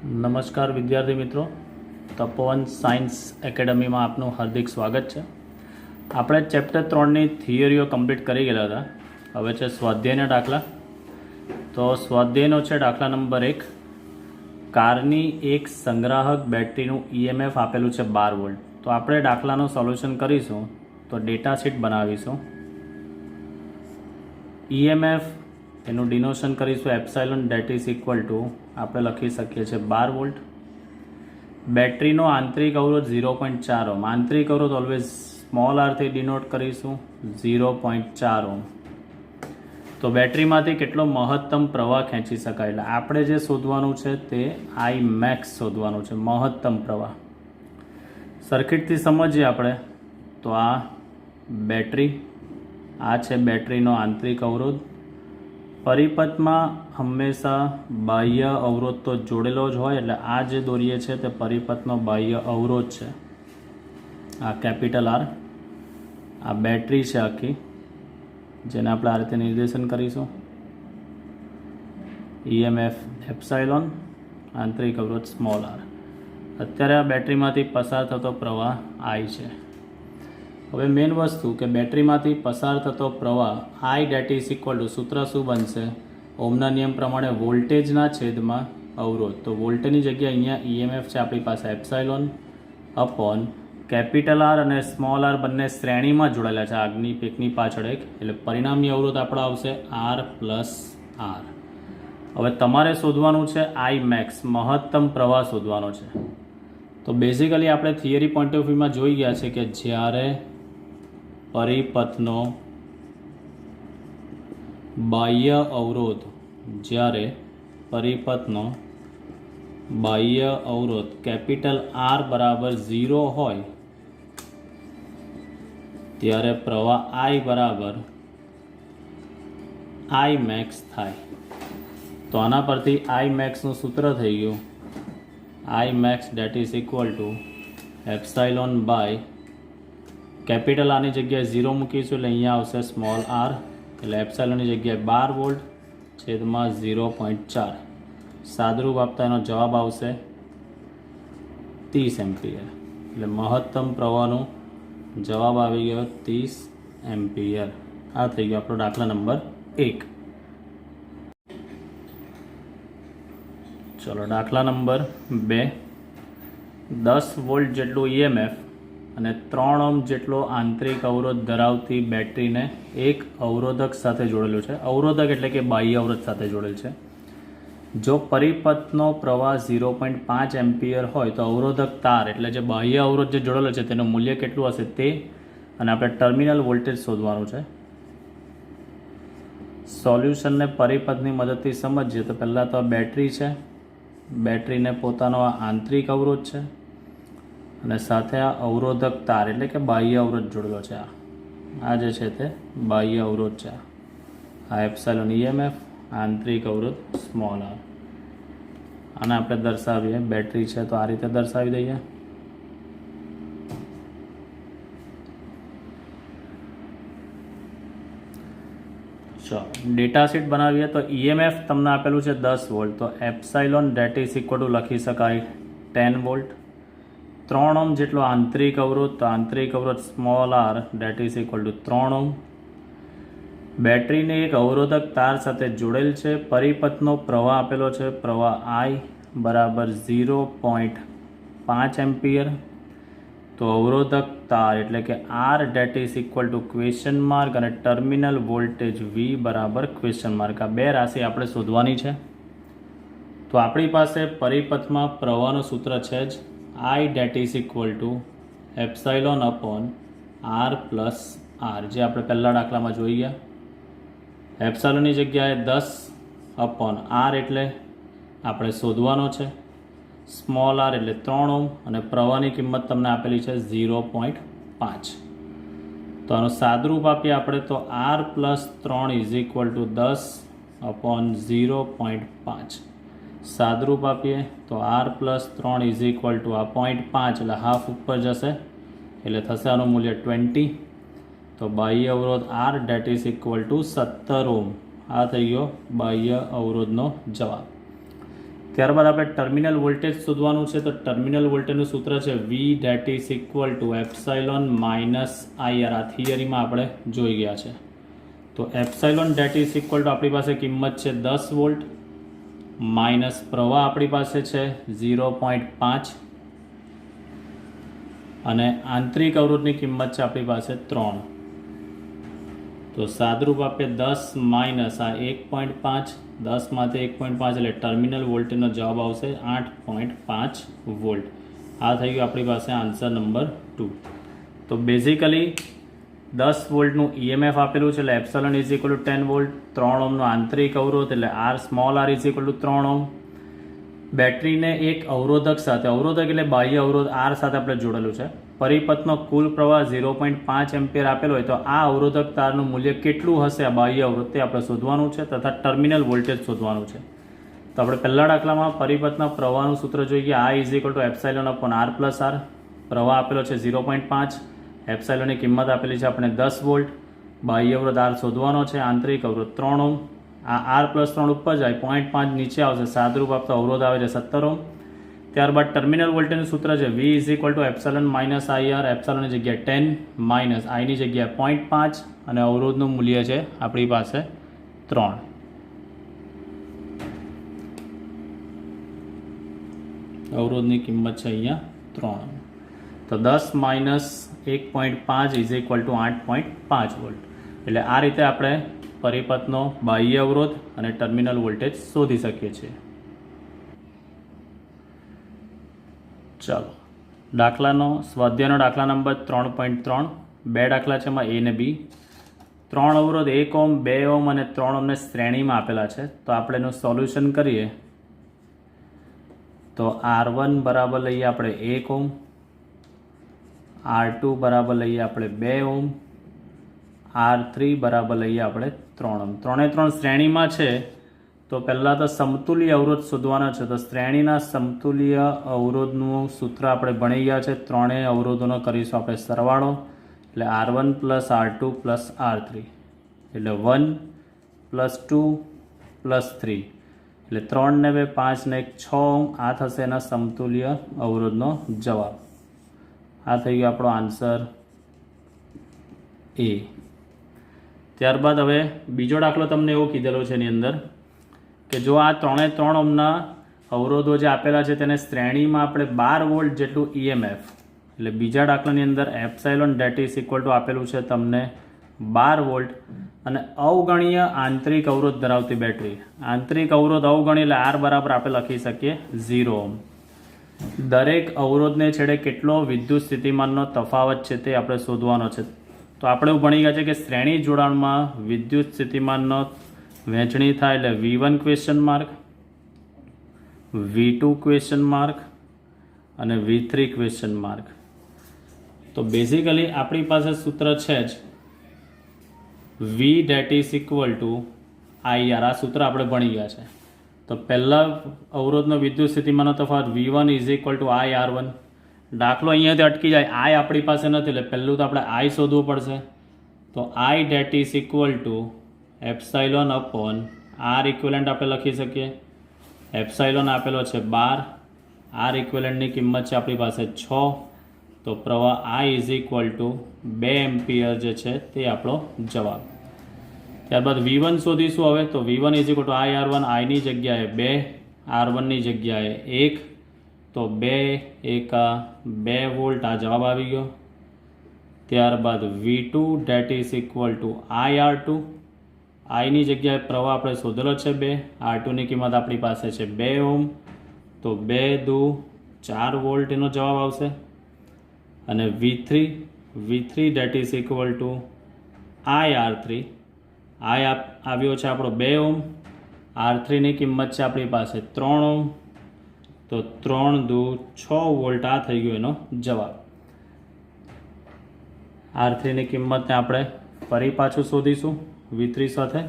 નમસ્કાર વિદ્યાર્થી મિત્રો, તપોવન સાયન્સ એકેડમીમાં આપનું હાર્દિક સ્વાગત છે. આપણે ચેપ્ટર 3ની થિયરીઓ કમ્પ્લીટ કરી ગયેલા હતા. હવે છે સ્વાધ્યાયના દાખલા. તો સ્વાધ્યાયનો છે દાખલા નંબર 1. કારની એક સંગ્રાહક બેટરીનું ઈએમએફ આપેલું છે 12 વોલ્ટ. તો આપણે દાખલાનું સોલ્યુશન કરીશું. તો ડેટા શીટ બનાવીશું. ઈએમએફ એનું ડિનોશન કરીશું epsilon, date is equal two આપણે લખી શકીએ છીએ 12 વોલ્ટ. બેટરીનો આંતરિક અવરોધ 0.4 ઓહ્મ. આંતરિક અવરોધ ઓલવેઝ સ્મોલ આરથી ડિનોટ કરીશું 0.4 ઓહ્મ. તો બેટરીમાંથી કેટલો મહત્તમ પ્રવાહ ખેંચી શકાય, એટલે આપણે જે શોધવાનું છે તે આઈ મેક્સ શોધવાનું છે, મહત્તમ પ્રવાહ. સર્કિટથી સમજીએ આપણે. તો આ બેટરી, આ છે બેટરીનો આંતરિક અવરોધ. પરિપથમાં હંમેશા બાહ્ય અવરોધ તો જોડેલો જ હોય, એટલે આ જે દોરીએ છે તે પરિપથનો બાહ્ય અવરોધ છે. આ કેપિટલ આર, આ બેટરી છે આખી, જેને આપણે આ રીતે નિર્દેશન કરીશું. ઈએમએફ એપ્સાઇલોન, આંતરિક અવરોધ સ્મોલ આર. અત્યારે આ બેટરીમાંથી પસાર થતો પ્રવાહ આઈ છે. હવે મેઇન વસ્તુ કે બેટરીમાંથી પસાર થતો પ્રવાહ આઈ ડેટ ઇઝ ઇક્વલ ટુ, સૂત્ર શું બનશે? ઓહમના નિયમ પ્રમાણે વોલ્ટેજના છેદમાં અવરોધ. તો વોલ્ટેજની જગ્યાએ અહીંયા ઈએમએફ છે આપણી પાસે એપ્સાઇલોન અપોન કેપિટલ આર અને સ્મોલ આર બંને શ્રેણીમાં જોડાયેલા છે, આગની પેકની પાછળ એક, એટલે પરિણામી અવરોધ આપણો આવશે આર પ્લસ આર. હવે તમારે શોધવાનું છે આઈ મેક્સ, મહત્તમ પ્રવાહ શોધવાનો છે. તો બેઝિકલી આપણે થિયરી પોઈન્ટ ઓફ વ્યૂમાં જોઈ ગયા છે કે જ્યારે પરિપથનો બાહ્ય અવરોધ, જ્યારે પરિપથનો બાહ્ય અવરોધ કેપિટલ આર બરાબર 0 હોય ત્યારે પ્રવાહ આઈ બરાબર આઈ મેક્સ થાય. તો આના પરથી આઈ મેક્સનું સૂત્ર થઈ ગયું I max that is equal to epsilon by capital આરની જગ્યાએ 0 મૂકીશું એટલે અહીંયા આવશે સ્મોલ આર, એટલે એપ્સાઇલોનની જગ્યાએ 12 વોલ્ટ છેદમાં 0.4. સાદરૂપ આપતા એનો જવાબ આવશે 30 એમ્પિયર. એટલે મહત્તમ પ્રવાહનો જવાબ આવી ગયો 30 એમ્પિયર. આ થઈ ગયો આપણો દાખલા નંબર 1. ચલો દાખલા નંબર 2. 10 વોલ્ટ જેટલું ઈએમએફ અને 3 ઓહ્મ જેટલો આંતરિક અવરોધ ધરાવતી બેટરીને એક અવરોધક સાથે જોડેલું છે. અવરોધક એટલે કે બાહ્ય અવરોધ સાથે જોડેલ છે. જો પરિપથનો પ્રવાહ 0.5 એમ્પિયર હોય તો અવરોધક તાર એટલે જે બાહ્ય અવરોધ જે જોડેલો છે તેનું મૂલ્ય કેટલું હશે તે, અને આપણે ટર્મિનલ વોલ્ટેજ શોધવાનું છે. સોલ્યુશનને પરિપથની મદદથી સમજીએ તો પહેલાં તો આ બેટરી છે, બેટરીને પોતાનો આ આંતરિક અવરોધ છે અને સાથે આ અવરોધક તાર એટલે કે બાહ્ય અવરોધ જોડેલો છે. આ જે છે તે બાહ્ય અવરોધ છે. આ એપ્સાઇલોન ઈએમએફ, આંતરિક અવરોધ સ્મોલ આર. આને આપણે દર્શાવીએ, બેટરી છે તો આ રીતે દર્શાવી દઈએ. ચલો ડેટા શીટ બનાવીએ. તો ઈએમએફ તમને આપેલું છે 10 વોલ્ટ, તો epsilon date is equal two લખી શકાય 10 વોલ્ટ. 3 ઓહ્મ જેટલો આંતરિક અવરોધ, તો આંતરિક અવરોધ small R that is equal to 3 ohm. બેટરીને એક અવરોધક તાર સાથે જોડેલ છે. પરિપથનો પ્રવાહ આપેલો છે, પ્રવાહ આઈ બરાબર 0.5 એમ્પિયર. તો અવરોધક તાર એટલે કે R that is equal to question mark અને ટર્મિનલ વોલ્ટેજ વી બરાબર ક્વેશ્ચન માર્ક. આ બે રાશિ આપણે શોધવાની છે. તો આપણી પાસે પરિપથમાં પ્રવાહનું સૂત્ર છે જ, I that is equal to epsilon upon R plus R, જે આપણે પહેલા દાખલામાં જોઈ ગયા. એપ્સાઇલોનની જગ્યાએ 10 અપોન આર એટલે આપણે શોધવાનો છે, સ્મોલ આર એટલે 3 ઓહ્મ, અને પ્રવાહની કિંમત તમને આપેલી છે 0.5. તો આનું સાદરૂપ આપીએ આપણે તો R plus 3 is equal to 10 upon 0.5. સાદરૂપ આપીએ તો R plus 3 is equal to આ 0.5 એટલે હાફ ઉપર જશે એટલે થશે આનું મૂલ્ય 20. તો બાહ્ય અવરોધ R that is equal to 17 ohm. આ થઈ ગયો બાહ્ય અવરોધનો જવાબ. ત્યારબાદ આપણે ટર્મિનલ વોલ્ટેજ શોધવાનું છે. તો ટર્મિનલ વોલ્ટેજનું સૂત્ર છે V that is equal to epsilon minus IR. આ થિયરીમાં આપણે જોઈ ગયા છે. તો epsilon that is equal to આપણી પાસે કિંમત છે 10 વોલ્ટ માઇનસ પ્રવાહ આપણી પાસે છે 0.5 અને આંતરિક અવરોધની કિંમત છે આપણી પાસે 3. તો સાદરૂપ આપે 10 માઇનસ આ 1.5, 10માંથી 1.5 એટલે ટર્મિનલ વોલ્ટેજનો જવાબ આવશે 8.5 વોલ્ટ. આ થઈ ગયું આપણી પાસે આન્સર નંબર 2. તો બેઝિકલી 10 વોલ્ટનું EMF આપેલું છે એટલે એપ્સોલોન ઇઝ ઇક્વલ ટુ 10 વોલ્ટ. 3 ઓહમનો આંતરિક અવરોધ એટલે R small r is equal to 3 ohm. બેટરીને એક અવરોધક સાથે, અવરોધક એટલે બાહ્ય અવરોધ R સાથે આપણે જોડેલું છે. પરિપથનો કુલ પ્રવાહ 0.5 એમ્પિયર આપેલો હોય તો આ અવરોધક તારનું મૂલ્ય કેટલું હશે આ બાહ્ય અવરોધ તે આપણે શોધવાનું છે તથા ટર્મિનલ વોલ્ટેજ શોધવાનું છે. તો આપણે પહેલા દાખલામાં પરિપથના પ્રવાહનું સૂત્ર જોઈએ. I is equal to epsilon upon R plus R. પ્રવાહ આપેલો છે 0.5, એપ્સાઇલોનની કિંમત આપેલી છે આપણે 10 વોલ્ટ. બાહ્ય અવરોધ R શોધવાનો છે, આંતરિક અવરોધ 3 ઓહમ. આ R પ્લસ 3 ઉપર જાય 0.5 નીચે આવશે, સાદરૂપ આપતો અવરોધ આવે છે 17 ઓહમ. ત્યારબાદ ટર્મિનલ વોલ્ટેજનું સૂત્ર છે V is equal to epsilon minus IR. એપ્સાઇલોનની જગ્યાએ 10 માઇનસ Iની જગ્યાએ 0.5 અને અવરોધનું મૂલ્ય છે આપણી પાસે 3. અવરોધની કિંમત છે અહીંયા 3. તો 10 minus 1.5 is equal two 8.5 volt. એટલે આ રીતે આપણે પરિપથનો બાહ્ય અવરોધ અને ટર્મિનલ વોલ્ટેજ શોધી શકીએ છીએ. ચાલો સ્વાધ્યાયનો દાખલા નંબર 3.3. 2 દાખલા છે એમાં A ને B. 3 અવરોધ 1 ઓહમ, 2 ઓહમ અને 3 ઓહમને શ્રેણીમાં આપેલા છે. તો આપણે એનું સોલ્યુશન કરીએ તો R1 બરાબર લઈએ આપણે 1 ઓહમ, R2 બરાબર લઈએ આપણે 2 ઓહમ, R3 બરાબર લઈએ આપણે 3 ઓહમ. 3 શ્રેણીમાં છે તો પહેલાં તો સમતુલ્ય અવરોધ શોધવાના છે. તો શ્રેણીના સમતુલ્ય અવરોધનું સૂત્ર આપણે ભણી ગયા છે. ત્રણેય અવરોધોનો કરીશું આપણે સરવાળો એટલે R1 plus R2 plus R3 એટલે 1 પ્લસ 2 પ્લસ 3 એટલે 3 ને 2 5 ને 1 6 ઓહમ. આ થશે એના સમતુલ્ય અવરોધનો જવાબ. આ થઈ ગયો આપણો આન્સર A. ત્યારબાદ હવે બીજો દાખલો તમને એવો કીધેલો છે એની અંદર કે જો આ 3 ઓહમના અવરોધો જે આપેલા છે તેને શ્રેણીમાં આપણે 12 વોલ્ટ જેટલું EMF એટલે બીજા દાખલાની અંદર epsilon that is equal to આપેલું છે તમને 12 વોલ્ટ અને અવગણીય આંતરિક અવરોધ ધરાવતી બેટરી. આંતરિક અવરોધ અવગણી એટલે R બરાબર આપણે લખી શકીએ 0 ઓહમ. દરેક અવરોધને છેડે કેટલો વિદ્યુત સ્થિતિમાનનો તફાવત છે તે આપણે શોધવાનો છે. તો આપણે એવું ભણી ગયા છે કે શ્રેણી જોડાણમાં વિદ્યુત સ્થિતિમાનનો વહેંચણી થાય એટલે V1 question mark, V2 question mark અને V3 ક્વેશ્ચન માર્ક. તો બેઝિકલી આપણી પાસે સૂત્ર છે જ V that is equal to IR. આ સૂત્ર આપણે ભણી ગયા છે. તો પહેલા અવરોધનો વિદ્યુત સ્થિતિમાનનો તફાવત V1 is equal two IR1. દાખલો અહીંયાથી અટકી જાય, I આપણી પાસે નથી એટલે પહેલું તો આપણે I શોધવું પડશે. તો I that is equal to epsilon upon R equivalent આપણે લખી શકીએ. એપ્સાઇલોન આપેલો છે 12, R ઇક્વિવેલન્ટની કિંમત છે આપણી પાસે 6. તો પ્રવાહ I is equal two 2 ampere જે છે તે આપણો જવાબ. ત્યારબાદ V1 શોધીશું હવે. તો V1 is equal two IR1. Iની જગ્યાએ 2, R1ની જગ્યાએ 1. તો 2 એકા 2 વોલ્ટ આ જવાબ આવી ગયો. ત્યારબાદ V2 that is equal to IR2. Iની જગ્યાએ પ્રવાહ આપણે શોધેલો છે 2, R2ની કિંમત આપણી પાસે છે 2 ઓહમ. તો 2 દુ 4 વોલ્ટ એનો જવાબ આવશે. અને V3 that is equal to IR3. I આવ્યો છે આપણો 2 ઓહમ, R3ની કિંમત છે આપણી પાસે 3 ઓહમ. તો 3 દુ 6 વોલ્ટ આ થઈ ગયો એનો જવાબ. R3ની કિંમતને આપણે ફરી પાછું શોધીશું V3 સાથે.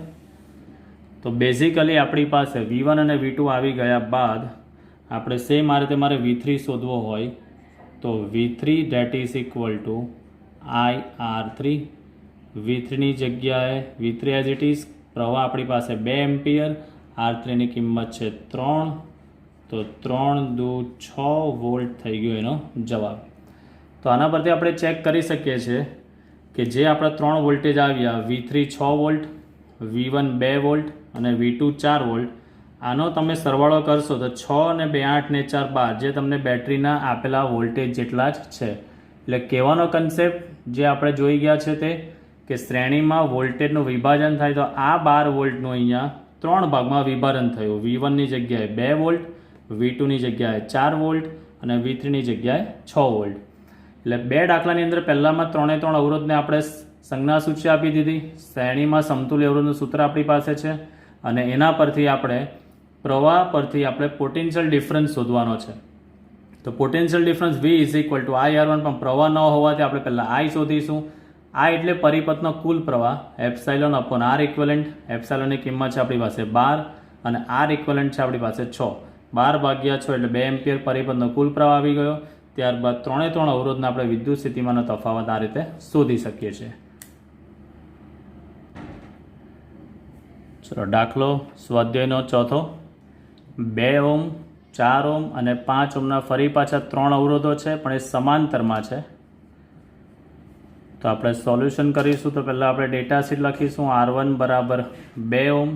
તો બેઝિકલી આપણી પાસે V1 અને V2 આવી ગયા બાદ આપણે સેમ આ રીતે મારે V3 શોધવો હોય તો V3 that is equal to IR3. V3ની જગ્યાએ V3 એઝ ઇટ ઇઝ પ્રવાહ આપણી પાસે 2 એમ્પિયર, R3ની કિંમત છે 3. તો 3×2=6 વોલ્ટ થઈ ગયો એનો જવાબ. તો આના પરથી આપણે ચેક કરી શકીએ છીએ કે જે આપણા 3 વોલ્ટેજ આવ્યા, V3 6 વોલ્ટ, V1 2 વોલ્ટ અને V2 4 વોલ્ટ, આનો તમે સરવાળો કરશો તો 6 અને 2 8 ને 4 12 જે તમને બેટરીના આપેલા વોલ્ટેજ જેટલા જ છે. એટલે કહેવાનો કન્સેપ્ટ જે આપણે જોઈ ગયા છે તે કે શ્રેણીમાં વોલ્ટેજનું વિભાજન થાય તો આ 12 વોલ્ટનું અહીંયા 3 ભાગમાં વિભાજન થયું. V1ની જગ્યાએ 2 વોલ્ટ, V2ની જગ્યાએ 4 વોલ્ટ અને V3ની જગ્યાએ 6 વોલ્ટ. એટલે 2 દાખલાની અંદર પહેલામાં 3 અવરોધને આપણે સંજ્ઞા સૂચિ આપી દીધી. શ્રેણીમાં સમતુલ્ય અવરોધનું સૂત્ર આપણી પાસે છે અને એના પરથી આપણે પ્રવાહ પરથી આપણે પોટેન્શિયલ ડિફરન્સ શોધવાનો છે. તો પોટેન્શિયલ ડિફરન્સ V = I/R1, પણ પ્રવાહ ન હોવાથી આપણે પહેલાં I શોધીશું. I એટલે પરિપથનો કુલ પ્રવાહ, ε/R એપ્સાઇલોનની કિંમત છે આપણી પાસે 12 અને R ઇક્વલન્ટ છે આપણી પાસે 6. 12/6 એટલે 2 એમ્પિયર પરિપથનો કુલ પ્રવાહ આવી ગયો. ત્યારબાદ 3 અવરોધના આપણે વિદ્યુત સ્થિતિમાનનો તફાવત આ રીતે શોધી શકીએ છીએ. ચલો દાખલો સ્વાધ્યાયનો ચોથો. 2 ઓહ્મ, 4 ઓહ્મ અને 5 ઓહ્મના ફરી પાછા 3 અવરોધો છે પણ એ સમાંતરમાં છે. તો આપણે સોલ્યુશન કરીશું. તો પહેલાં આપણે ડેટા શીટ લખીશું. R1 = 2 ohm,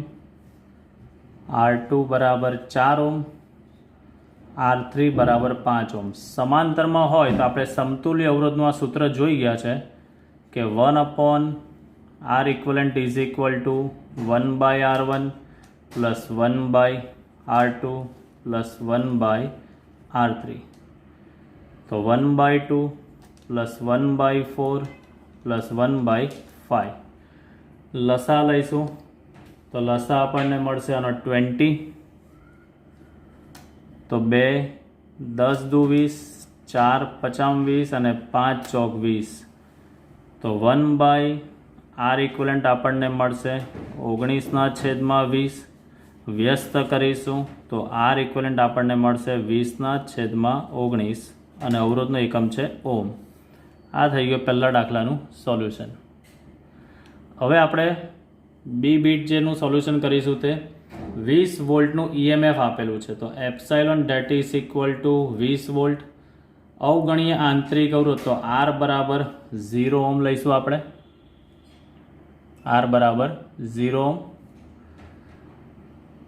R2 = 4 ohm, R3 = 5 ohm. સમાંતરમાં હોય તો આપણે સમતુલ્ય અવરોધનું આ સૂત્ર જોઈ ગયા છે કે 1/R equivalent = 1/R1 + 1/R2 + 1/R3. તો 1/2 + 1/4 + 1/5. લસા લઈશું તો લસા આપણને મળશે આનો 20. તો 2 10 દુ 20, 4 55 20 અને 5 ચોક 20. તો 1/R equivalent આપણને મળશે 19/20. વ્યસ્ત કરીશું તો R equivalent આપણને મળશે 20/19 અને અવરોધનો એકમ છે ઓહ્મ. આ થઈ ગયો પહેલા દાખલાનું સોલ્યુશન. હવે આપણે બી બીટ જેનું સોલ્યુશન કરીશું તે 20 વોલ્ટનું EMF આપેલું છે. તો epsilon that is equal to 20 volt. અવગણીય આંતરિક અવરોધ તો R = 0 ઓહ્મ લઈશું આપણે. R = 0 ohm.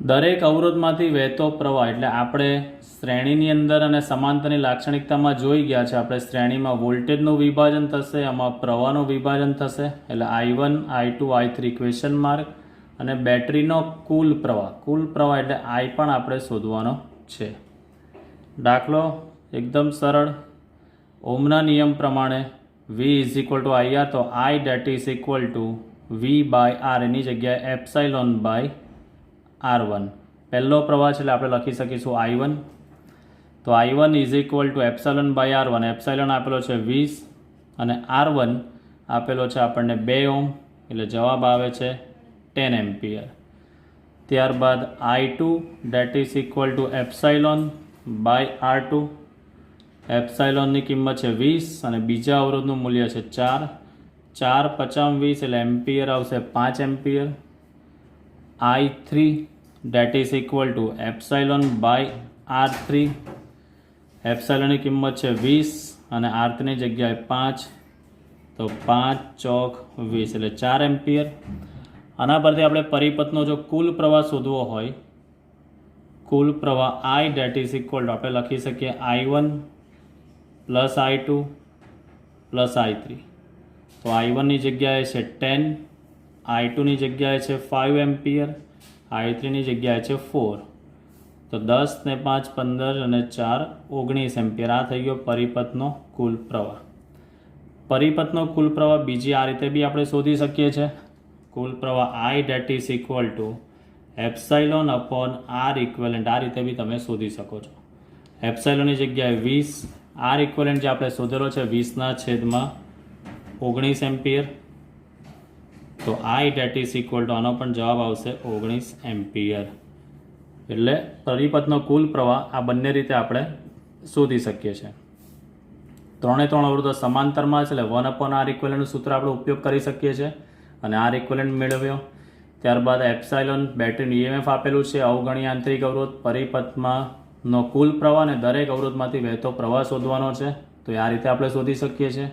દરેક અવરોધમાંથી વહેતો પ્રવાહ એટલે આપણે શ્રેણીની અંદર અને સમાંતરની લાક્ષણિકતામાં જોઈ ગયા છે. આપણે શ્રેણીમાં વોલ્ટેજનું વિભાજન થશે, આમાં પ્રવાહનું વિભાજન થશે. એટલે I1 I2 I3 question mark અને બેટરીનો કુલ પ્રવાહ એટલે I પણ આપણે શોધવાનો છે. દાખલો એકદમ સરળ. ઓહ્મના નિયમ પ્રમાણે V = IR, તો I that is equal to V/R એની જગ્યાએ ε/R1. પહેલો પ્રવાહ છે એટલે આપણે લખી શકીશું I1. તો I1 = ε/R1. એપ્સાઇલોન આપેલો છે 20 અને R1 આપેલો છે આપણને 2 ઓહ્મ. એટલે જવાબ આવે છે 10 એમ્પિયર. ત્યારબાદ I2 that is equal to ε/R2. એપ્સાઇલોનની કિંમત છે 20 અને બીજા અવરોધનું મૂલ્ય છે 4. 4 50 20 એટલે એમ્પિયર આવશે 5 ampere. I3 that is equal to ε/R3. એપ્સાઇલોનની કિંમત છે 20 અને R3ની જગ્યાએ 5. તો 5 ચોક 20 એટલે 4 એમ્પિયર. આના પરથી આપણે પરિપથનો જો કુલ પ્રવાહ શોધવો હોય, કુલ પ્રવાહ I that is equal to આપણે લખી શકીએ I1 + I2 + I3. તો I1ની જગ્યાએ છે 10, I2ની જગ્યાએ છે 5 એમ્પિયર, I3ની જગ્યાએ છે 4. તો 10 ને 5 15 અને 4 19 એમ્પિયર. આ થઈ ગયો પરિપથનો કુલ પ્રવાહ. પરિપથનો કુલ પ્રવાહ બીજી આ રીતે બી આપણે શોધી શકીએ છીએ. કુલ પ્રવાહ I that is equal to ε/R equivalent. આ રીતે બી તમે શોધી શકો છો. એપ્સાઇલોનની જગ્યાએ 20, R equivalent જે આપણે શોધેલો છે 20/19 એમ્પિયર. તો I that is equal to આનો પણ જવાબ આવશે 19 એમ્પિયર. એટલે પરિપથનો કુલ પ્રવાહ આ બંને રીતે આપણે શોધી શકીએ છીએ. 3 અવરોધો સમાંતરમાં છે એટલે 1/R equivalent નું સૂત્ર આપણે ઉપયોગ કરી શકીએ છીએ અને R equivalent મેળવ્યો. ત્યારબાદ એપ્સાઇલોન બેટરીનું EMF આપેલું છે, અવગણીય આંતરિક અવરોધ, પરિપથમાં નો કુલ પ્રવાહ અને દરેક અવરોધમાંથી વહેતો પ્રવાહ શોધવાનો છે. તો આ રીતે આપણે શોધી શકીએ છીએ.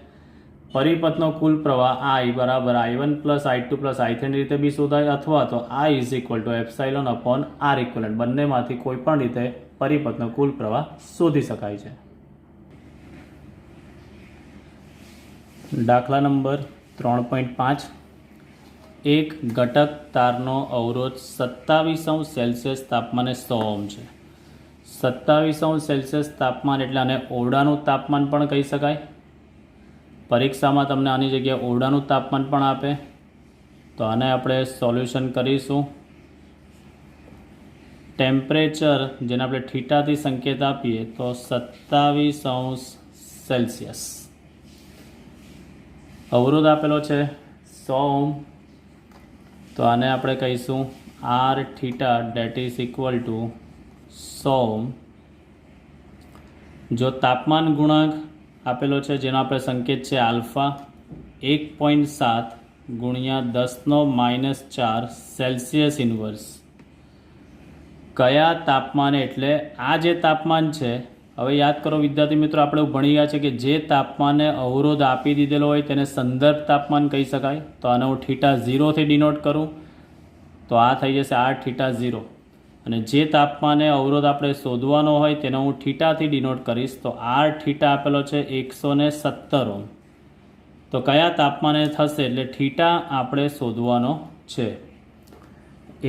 પરિપથનો કુલ પ્રવાહ I બરાબર I1 plus I2 plus I3 ની રીતે બી શોધાય, અથવા તો I is equal to epsilon upon R equivalent, બંનેમાંથી કોઈ પણ રીતે પરિપથનો કુલ પ્રવાહ શોધી શકાય છે. દાખલા નંબર 3.5. એક ઘટક તારનો અવરોધ 27°C તાપમાને 100 ઓહ્મ છે. 27°C તાપમાન એટલે આને ઓરડાનું તાપમાન પણ કહી શકાય. પરીક્ષામાં તમને આની જગ્યાએ ઓરડાનું તાપમાન પણ આપે. તો આને આપણે સોલ્યુશન કરીશું. ટેમ્પરેચર જેને આપણે થીટાથી સંકેત આપીએ તો 27°C. અવરોધ આપેલો છે 100 ઓહ્મ. તો આને આપણે કહીશું R theta date is equal two 100 ohm. જો તાપમાન ગુણાંક આપેલો છે જેનો આપણે સંકેત છે આલ્ફા, 1.7 ગુણ્યા 10⁻⁴ સેલ્સિયસ ઇન્વર્સ. કયા તાપમાને, એટલે આ જે તાપમાન છે, હવે યાદ કરો વિદ્યાર્થી મિત્રો, આપણે ભણી ગયા છે કે જે તાપમાને અવરોધ આપી દીધેલો હોય તેને સંદર્ભ તાપમાન કહી શકાય. તો આને હું થીટા 0 થી ડિનોટ કરું તો આ થઈ જશે R થીટા 0. અને જે તાપમાને અવરોધ આપણે શોધવાનો હોય તેને હું થીટાથી ડિનોટ કરીશ. તો R થીટા આપેલો છે 117 ઓહ્મ. તો કયા તાપમાને થશે, એટલે થીટા આપણે શોધવાનો છે.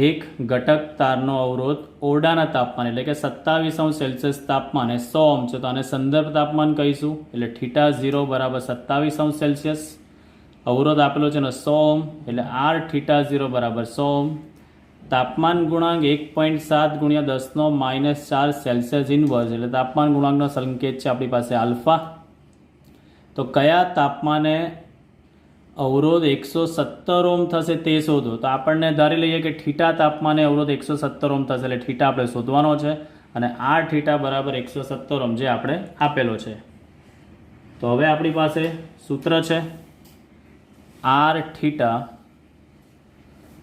એક ઘટક તારનો અવરોધ ઓરડાના તાપમાન એટલે કે 27°C તાપમાને 100 ઓહ્મ છે. તો આને સંદર્ભ તાપમાન કહીશું. એટલે થીટા 0 બરાબર 27°C. અવરોધ આપેલો છે ને 100 ઓહ્મ, એટલે R થીટા 0 બરાબર 100 ઓહ્મ. તાપમાન ગુણાંક 1.7 ગુણ્યા 10⁻⁴ સેલ્સિયસ ઇન્વર્સ, એટલે તાપમાન ગુણાંકનો સંકેત છે આપણી પાસે આલ્ફા. તો કયા તાપમાને અવરોધ 117 ઓહ્મ થશે તે શોધો. તો આપણને ધારી લઈએ કે થીટા તાપમાને અવરોધ 117 ઓહ્મ થશે, એટલે થીટા આપણે શોધવાનો છે. અને R થીટા બરાબર 117 ઓહ્મ જે આપણે આપેલો છે. તો હવે આપણી પાસે સૂત્ર છે R theta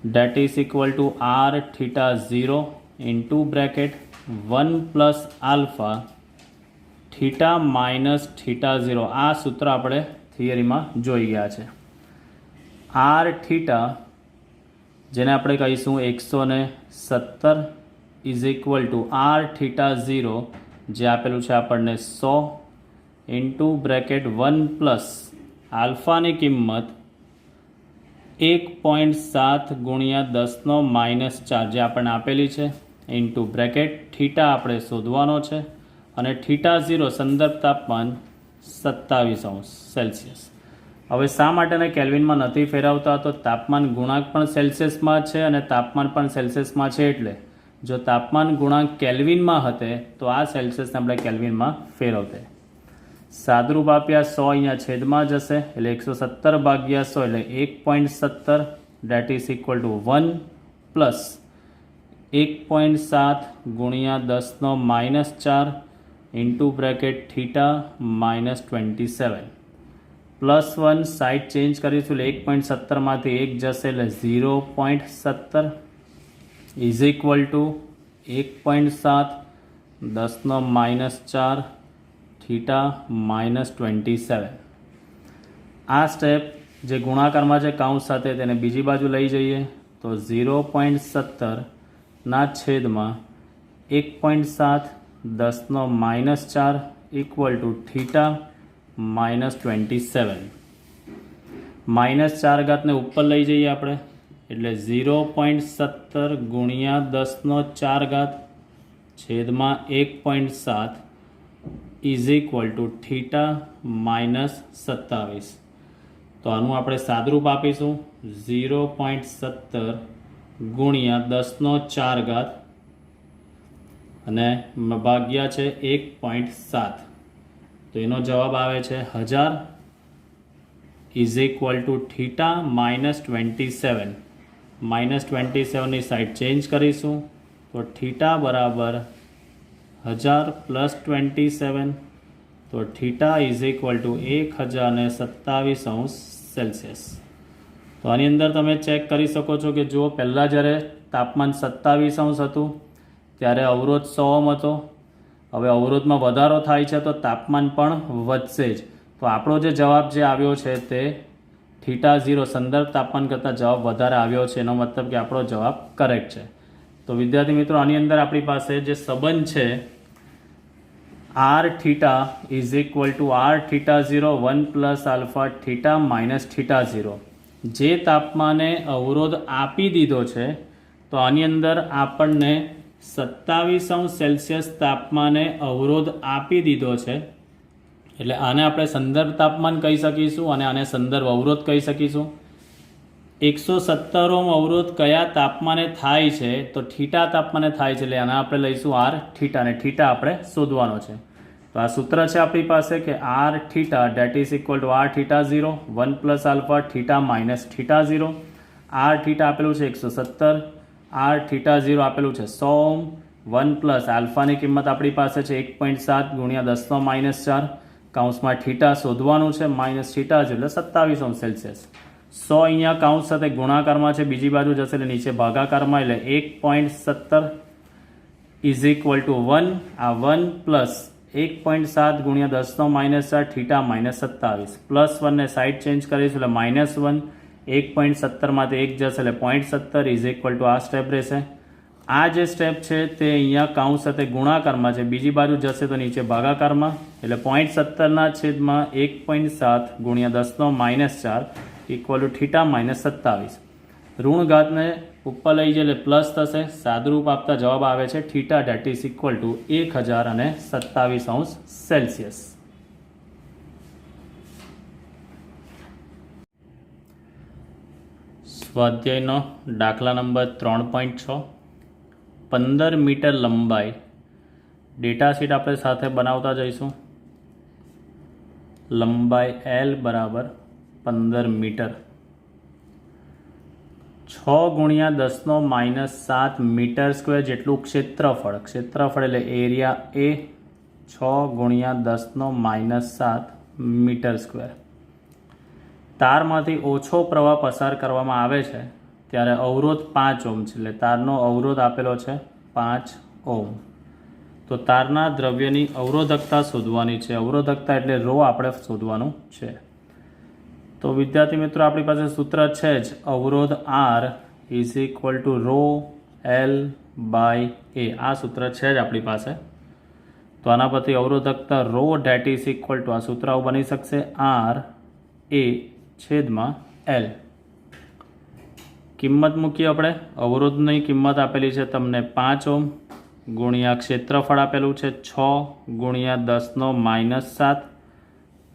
date is equal to R theta 0 into bracket 1 plus alpha theta minus theta 0. આ સૂત્ર આપણે થિયરીમાં જોઈ ગયા છે. R થીટા જેને આપણે કહીશું 117 is equal to R theta 0 જે આપેલું છે આપણને 100 ઇન્ટુ બ્રેકેટ 1 પ્લસ આલ્ફાની કિંમત 1.7 ગુણ્યા 10⁻⁴ જે આપણને આપેલી છે ઇન્ટુ બ્રેકેટ થીટા આપણે શોધવાનો છે. અને થીટા 0 સંદર્ભ તાપમાન 27°C. હવે શા માટે એને કેલ્વિનમાં નથી ફેરવતા, તો તાપમાન ગુણાંક પણ સેલ્સિયસમાં છે અને તાપમાન પણ સેલ્સિયસમાં છે. એટલે જો તાપમાન ગુણાંક કેલ્વિનમાં હતે તો આ સેલ્સિયસને આપણે કેલ્વિનમાં ફેરવતે. સાદરૂપ આપ્યા 100 અહીંયા છેદમાં જશે, એટલે 117 ભાગ્યા 100 એટલે 1.17 date is equal to 1 plus 1.7 ગુણ્યા 10⁻⁴ into bracket theta minus 27 plus 1 side change કરીશું એટલે 1.17 માંથી 1 જશે એટલે 0.17 is equal to 1.7 10⁻⁴ theta minus 27. આ સ્ટેપ જે ગુણાકારમાં છે કાઉન્સ સાથે તેને બીજી બાજુ લઈ જઈએ તો 0.17 ના છેદમાં 1.7 10⁻⁴ ઇક્વલ ટુ થીટા માઇનસ 27. -4 ઉપર લઈ જઈએ આપણે એટલે 0.17 ગુણ્યા 10⁴ છેદમાં 1.7 is equal to theta minus 27. તો આનું આપણે સાદરૂપ આપીશું 0.17 ગુણ્યા 10⁴ અને ભાગ્યા છે 1.7. તો એનો જવાબ આવે છે 1000 is equal to theta minus 27. -27ની સાઈડ ચેન્જ કરીશું તો થીટા બરાબર 1000 પ્લસ 27. તો theta is equal to 1027°C. તો આની અંદર તમે ચેક કરી શકો છો કે જો પહેલાં જ્યારે તાપમાન 27° હતું ત્યારે અવરોધ 100 ઓહ્મ હતો હવે અવરોધમાં વધારો થાય છે તો તાપમાન પણ વધશે જ. તો આપણો જે જવાબ જે આવ્યો છે તે θ0 સંદર્ભ તાપમાન કરતાં જવાબ વધારે આવ્યો છે, એનો મતલબ કે આપણો જવાબ કરેક્ટ છે. તો વિદ્યાર્થી મિત્રો, આની અંદર આપણી પાસે જે સંબંધ છે r θ is equal to r θ0 1 plus alpha θ minus θ0, જે તાપમાને અવરોધ આપી દીધો છે તો આની અંદર આપણને 27°C તાપમાને અવરોધ આપી દીધો છે, એટલે આને આપણે સંદર્ભ તાપમાન કહી શકીશું અને આને સંદર્ભ અવરોધ કહી શકીશું. 170 ઓહ્મ અવરોધ કયા તાપમાને થાય છે? તો થીટા તાપમાને થાય છે, એટલે આને આપણે લઈશું r θ, અને θ આપણે શોધવાનો છે. તો આ સૂત્ર છે આપણી પાસે કે r θ that is equal to r θ0 1 plus alpha θ minus θ0. r θ આપેલું છે 170, r θ0 આપેલું છે 100 ઓહ્મ, 1 પ્લસ આલ્ફાની કિંમત આપણી પાસે છે 1.7 ગુણ્યા 10⁻⁴, કૌંસમાં θ શોધવાનું છે માઇનસ θ0 એટલે 27°C. 100 અહીંયા કૌંસ સાથે ગુણાકારમાં છે, બીજી બાજુ જશે એટલે નીચે ભાગાકારમાં, એટલે 1.70 ઇઝ ઇક્વલ ટુ 1, આ 1 પ્લસ 1.7 ગુણ્યા 10⁻⁴ θ માઇનસ 27, પ્લસ 1 ને સાઈડ ચેન્જ કરીશું એટલે -1, 1.70 માંથી 1 જશે એટલે 0.70 ઇઝ ઇક્વલ ટુ આ સ્ટેપ રહેશે. આ જે સ્ટેપ છે તે અહીંયા કૌંસ સાથે ગુણાકારમાં છે, બીજી બાજુ જશે તો નીચે ભાગાકારમાં, એટલે 0.70 છેદમાં 1.7 ગુણ્યા 10⁻⁴ ઇક્વલ ટુ θ માઇનસ 27. ઋણ ઘાતને ઉપર લઈ જાય એટલે પ્લસ થશે, સાદુરૂપ આપતા જવાબ આવે છે θ that is equal to 1027°C. સ્વાધ્યાયનો દાખલા નંબર 3.6, 15 મીટર લંબાઈ. ડેટા શીટ આપણે સાથે બનાવતા જઈશું. લંબાઈ L બરાબર 15 મીટર, 6 ગુણ્યા 10⁻⁷ મીટર સ્ક્વેર જેટલું ક્ષેત્રફળ એટલે એરિયા એ 6 ગુણ્યા 10⁻⁷ મીટર સ્ક્વેર. તારમાંથી ઓછો પ્રવાહ પસાર કરવામાં આવે છે ત્યારે અવરોધ 5 ઓહ્મ છે, એટલે તારનો અવરોધ આપેલો છે 5 ઓહ્મ. તો તારના દ્રવ્યની અવરોધકતા શોધવાની છે. અવરોધકતા એટલે રો આપણે શોધવાનું છે. તો વિદ્યાર્થી મિત્રો, આપણી પાસે સૂત્ર છે જ, અવરોધ R is equal to rho L/A. આ સૂત્ર છે જ આપણી પાસે. તો આના પરથી અવરોધકતા rho that is equal to, આ સૂત્ર બની શકશે R/A/L. કિંમત મૂકીએ આપણે. અવરોધની કિંમત આપેલી છે તમને 5 ઓહ્મ ગુણ્યા ક્ષેત્રફળ આપેલું છે 6 ગુણ્યા 10⁻⁷,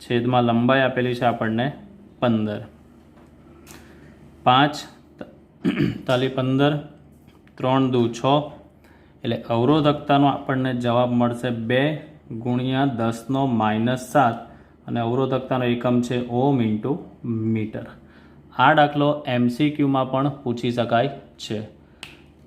છેદમાં લંબાઈ આપેલી છે આપણને 15. 5 તાલી 15, 3 દુ 6, એટલે અવરોધકતાનો આપણને જવાબ મળશે 2 ગુણ્યા 10⁻⁷, અને અવરોધકતાનો એકમ છે ઓહ્મ ઇન્ટુ મીટર. આ દાખલો MCQમાં પણ પૂછી શકાય છે.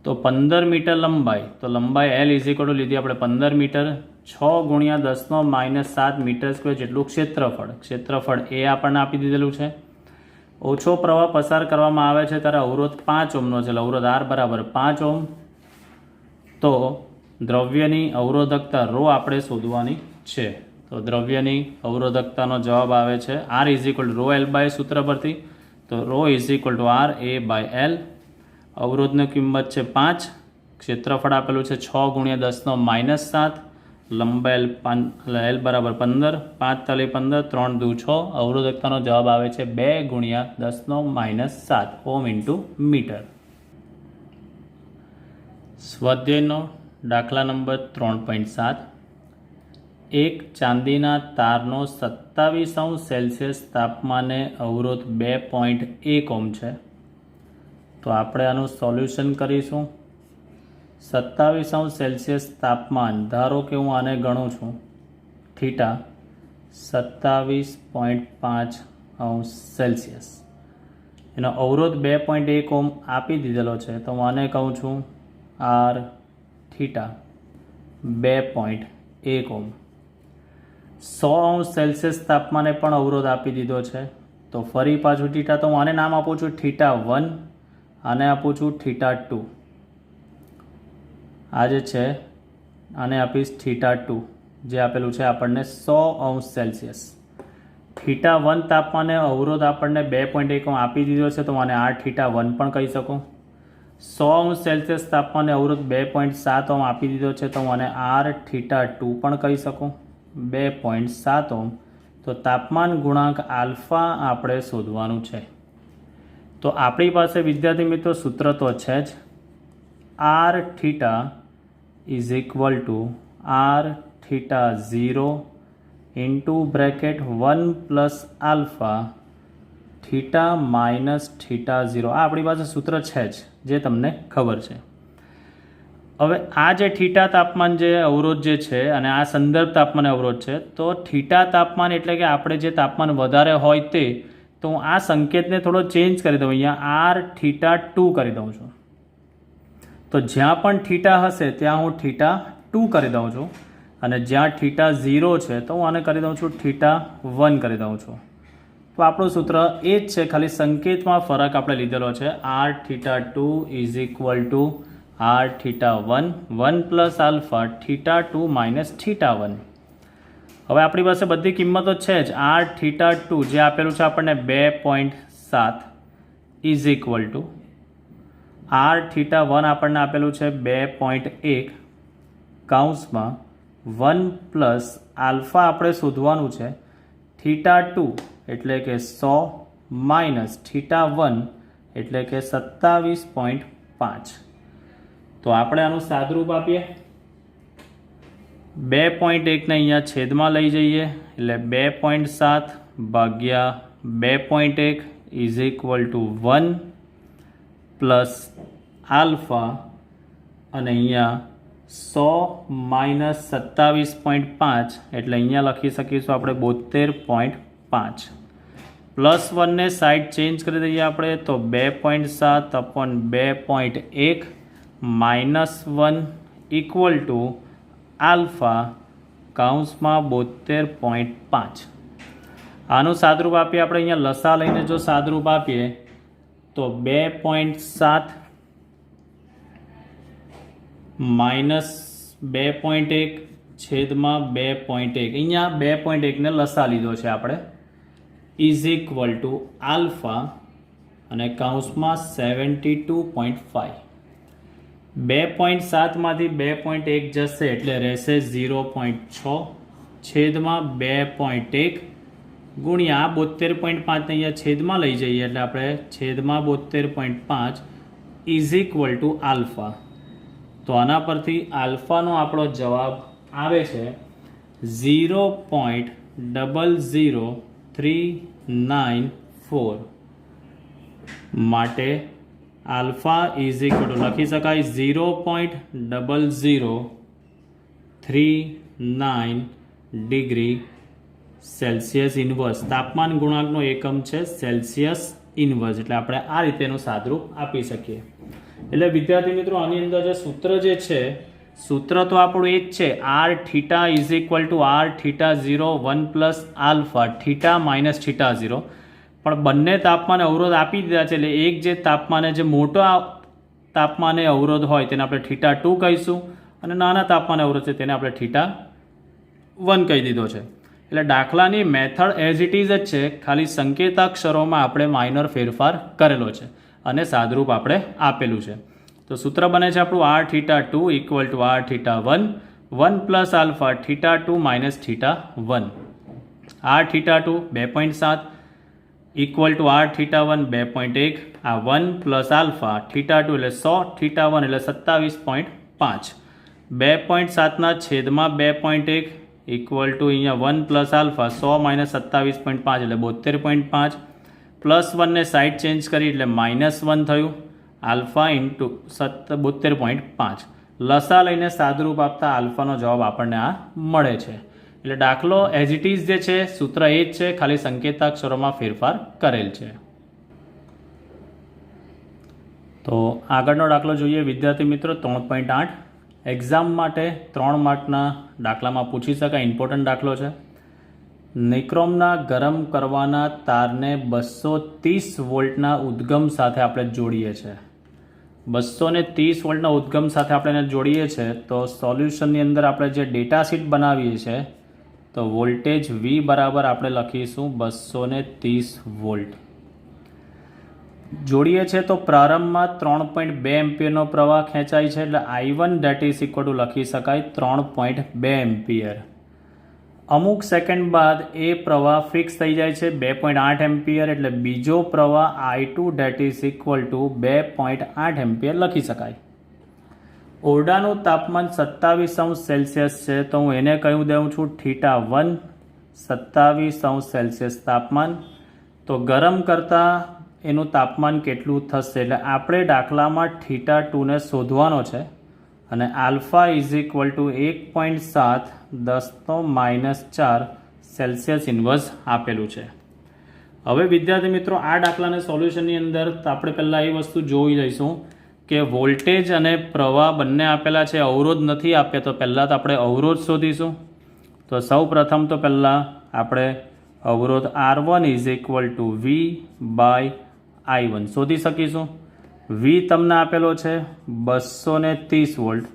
તો 15 મીટર લંબાઈ, તો લંબાઈ L ઇઝ ઇક્વલ ટુ લીધી આપણે 15 મીટર, 6 ગુણ્યા 10⁻⁷ મીટર સ્ક્વેર જેટલું ક્ષેત્રફળ એ આપણને આપી દીધેલું છે. ઓછો પ્રવાહ પસાર કરવામાં આવે છે ત્યારે અવરોધ 5 ઓહ્મનો છે, એટલે અવરોધ R બરાબર 5 ઓહ્મ. તો દ્રવ્યની અવરોધકતા રો આપણે શોધવાની છે. તો દ્રવ્યની અવરોધકતાનો જવાબ આવે છે R is equal to rho L/A સૂત્ર પરથી. તો row is equal two RA/L. અવરોધની કિંમત છે 5, ક્ષેત્રફળ આપેલું છે 6 ગુણ્યા 10⁻⁷, લંબાઈ L બરાબર 15, 5 તાલી 15, 3 દુ 6. અવરોધકતાનો જવાબ આવે છે 2 ગુણ્યા 10⁻⁷ ઓહ્મ ઇન્ટુ મીટર. સ્વાધ્યાયનો દાખલા નંબર 3.7, એક ચાંદીના તારનો 27°C તાપમાને અવરોધ 2.1 ઓહ્મ છે. તો આપણે આનું સોલ્યુશન કરીશું. 27°C તાપમાન, ધારો કે હું આને ગણું છું θ 27.5°C. એનો અવરોધ 2.1 ઓહ્મ આપી દીધેલો છે, તો હું આને કહું છું R θ 2.1 ઓહ્મ. 100°C તાપમાને પણ અવરોધ આપી દીધો છે. તો ફરી પાછું θ, તો હું આને નામ આપું છું θ1, આને આપું છું θ2. આ જે છે આને આપીશ θ2 જે આપેલું છે આપણને 100°C. θ1 તાપમાને અવરોધ આપણને 2.1 આપી દીધો છે તો મને R θ1 પણ કહી શકું. 100°C તાપમાને અવરોધ 2.7 આપી દીધો છે તો મને R θ2 પણ કહી શકું 2.7. તો તાપમાન ગુણાંક આલ્ફા આપણે શોધવાનું છે. તો આપણી પાસે વિદ્યાર્થી મિત્રો સૂત્ર તો છે જ, R θ is equal to R θ0 into bracket 1 plus alpha θ minus θ0. આ આપણી પાસે સૂત્ર છે જ જે તમને ખબર છે. હવે આ જે θ તાપમાન જે અવરોધ જે છે અને આ સંદર્ભ તાપમાન અવરોધ છે, તો θ તાપમાન એટલે કે આપણે જે તાપમાન વધારે હોય તે, તો હું આ સંકેતને થોડો ચેન્જ કરી દઉં, અહીંયા R θ2 કરી દઉં છું. તો જ્યાં પણ θ હશે ત્યાં હું θ2 કરી દઉં છું અને જ્યાં θ0 છે તો હું આને કરી દઉં છું θ1 કરી દઉં છું. તો આપણું સૂત્ર એ જ છે, ખાલી સંકેતમાં ફરક આપણે લીધેલો છે. R θ2 is equal to R θ1 1 plus alpha θ2 minus θ1. હવે આપણી પાસે બધી કિંમતો છે જ. R θ2 જે આપેલું છે આપણને 2.7 ઇઝ ઇક્વલ ટુ R θ1 આપણને આપેલું છે 2.1 કૌંસમાં 1 પ્લસ આલ્ફા આપણે શોધવાનું છે θ2 એટલે કે 100 માઇનસ θ1 એટલે કે 27.5. તો આપણે આનું સાદુરૂપ આપીએ. 2.1 ને અહીંયા છેદમાં લઈ જઈએ એટલે 2.7 ભાગ્યા 2.1 is equal to 1 plus alpha અને અહીંયા 100 માઇનસ 27.5 એટલે અહીંયા લખી શકીશું આપણે 72.5. પ્લસ 1 ને સાઈડ ચેન્જ કરી દઈએ આપણે તો 2.7 upon 2.1 minus 1 equal to alpha કૌંસમાં 72.5. આનું સાદરૂપ આપીએ આપણે અહીંયા લસા લઈને જો સાદરૂપ આપીએ તો 2.7 માઇનસ 2.1 છેદમાં 2.1 અહીંયા 2.1 ને લસા લીધો છે આપણે ઇઝ ઇક્વલ ટુ આલ્ફા અને કૌંસમાં 72.5. 2.7 માંથી 2.1 જશે એટલે રહેશે 0.6 છેદમાં 2.1 ગુણ્યા 72.5 ને અહીંયા છેદમાં લઈ જઈએ એટલે આપણે છેદમાં 72.5 ઇઝ ઇક્વલ ટુ આલ્ફા. તો આના પરથી આલ્ફાનો આપણો જવાબ આવે છે 0.00394. માટે આલ્ફા ઇઝ ઇક્વલ ટુ લખી શકાય 0.0039 ડિગ્રી સેલ્સિયસ ઇન્વર્સ. તાપમાન ગુણાંકનો એકમ છે સેલ્સિયસ ઇન્વર્સ, એટલે આપણે આ રીતેનું સાદરૂપ આપી શકીએ. એટલે વિદ્યાર્થી મિત્રો આની અંદર જે સૂત્ર જે છે, સૂત્ર તો આપણું એ જ છે, R θ is equal to R θ0 1 plus alpha θ minus θ0. પણ બંને તાપમાને અવરોધ આપી દીધા છે એટલે એક જે તાપમાને જે મોટો તાપમાને અવરોધ હોય તેને આપણે θ2 કહીશું અને નાના તાપમાને અવરોધ છે તેને આપણે θ1 કહી દીધો છે. એટલે દાખલાની મેથડ એઝ ઇટ ઇઝ જ છે, ખાલી સંકેતાક્ષરોમાં આપણે માઇનર ફેરફાર કરેલો છે અને સાદરૂપ આપણે આપેલું છે. તો સૂત્ર બને છે આપણું R θ2 equal to R θ1 1 plus alpha θ2 minus θ1. R θ2 2.7 equal to R θ1 2.1 આ 1 પ્લસ આલ્ફા θ2 એટલે 100 θ1 એટલે 27.5. 2.7ના છેદમાં 2.1 ઇક્વલ ટુ અહીંયા 1 પ્લસ આલ્ફા 100 માઇનસ 27.5 એટલે 72.5. પ્લસ 1 ને સાઈડ ચેન્જ કરી એટલે માઇનસ 1 થયું આલ્ફા ઇન્ટુ 72.5. લસા લઈને સાદરૂપ આપતા આલ્ફાનો જવાબ આપણને આ મળે છે. એટલે દાખલો એઝ ઇટ ઇઝ જે છે, સૂત્ર એ જ છે, ખાલી સંકેતાક્ષરોમાં ફેરફાર કરેલ છે. તો આગળનો દાખલો જોઈએ વિદ્યાર્થી મિત્રો 3.8. એક્ઝામ માટે 3 માર્કના દાખલામાં પૂછી શકાય ઇમ્પોર્ટન્ટ દાખલો છે. નિક્રોમના ગરમ કરવાના તારને 230 વોલ્ટના ઉદ્ગમ સાથે આપણે જોડીએ છીએ. 230 વોલ્ટના ઉદ્ગમ સાથે આપણે એને જોડીએ છીએ તો સોલ્યુશનની અંદર આપણે જે ડેટા શીટ બનાવીએ છીએ તો વોલ્ટેજ V બરાબર આપણે લખીશું 230 વોલ્ટ જોડીએ છીએ તો પ્રારંભમાં 3.2 એમ્પિયરનો પ્રવાહ ખેંચાય છે એટલે I1 that is equal two લખી શકાય 3.2 એમ્પિયર અમુક સેકન્ડ બાદ એ પ્રવાહ ફિક્સ થઈ જાય છે 2.8 એમ્પિયર એટલે બીજો પ્રવાહ I2 that is equal two 2.8 ampere લખી શકાય ઓરડાનું તાપમાન 27°C છે તો હું એને કહી દઉં છું θ1 27°C તાપમાન તો ગરમ કરતાં એનું તાપમાન કેટલું થશે એટલે આપણે દાખલામાં θ2 ને શોધવાનો છે અને alpha is equal to 1.7 10⁻⁴ Celsius inverse આપેલું છે હવે વિદ્યાર્થી મિત્રો આ દાખલાને સોલ્યુશનની અંદર આપણે પહેલાં એ વસ્તુ જોઈ લઈશું કે વોલ્ટેજ અને પ્રવાહ બંને આપેલા છે અવરોધ નથી આપ્યા તો પહેલાં તો આપણે અવરોધ શોધીશું તો સૌ પ્રથમ તો પહેલાં આપણે અવરોધ R1 is equal two V/I1 શોધી શકીશું V તમને આપેલો છે 230 વોલ્ટ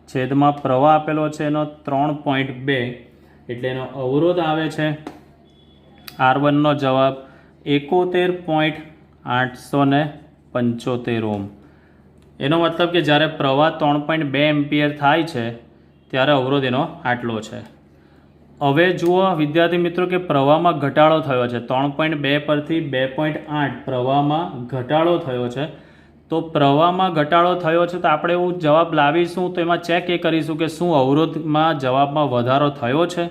છેદમાં પ્રવાહ આપેલો છે એનો 3.2 એટલે એનો અવરોધ આવે છે R1નો જવાબ 71.875 ઓહ્મ એનો મતલબ કે જ્યારે પ્રવાહ 3.2 એમ્પિયર થાય છે ત્યારે અવરોધ એનો આટલો છે હવે જુઓ વિદ્યાર્થી મિત્રો કે પ્રવાહમાં ઘટાડો થયો છે 3.2 પરથી 2.8 પ્રવાહમાં ઘટાડો થયો છે તો પ્રવાહમાં ઘટાડો થયો છે તો આપણે એવું જવાબ લાવીશું તો એમાં ચેક એ કરીશું કે શું અવરોધમાં જવાબમાં વધારો થયો છે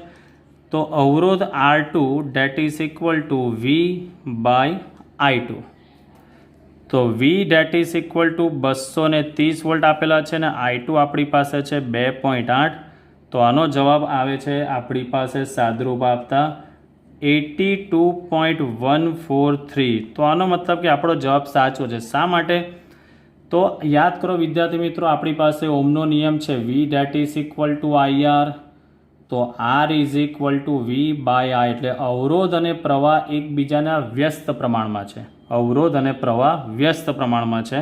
તો અવરોધ R2 that is equal two V/I2 તો V that is equal two 230 volt આપેલા છે ને I2 આપણી પાસે છે 2.8 તો આનો જવાબ આવે છે આપણી પાસે સાદરૂપ આપતા 82.143 તો આનો મતલબ કે આપણો જવાબ સાચો છે શા માટે તો યાદ કરો વિદ્યાર્થી મિત્રો આપણી પાસે ઓમનો નિયમ છે V that is equal two IR તો R is equal two V/I એટલે અવરોધ અને પ્રવાહ એકબીજાના વ્યસ્ત પ્રમાણમાં છે અવરોધ અને પ્રવાહ વ્યસ્ત પ્રમાણમાં છે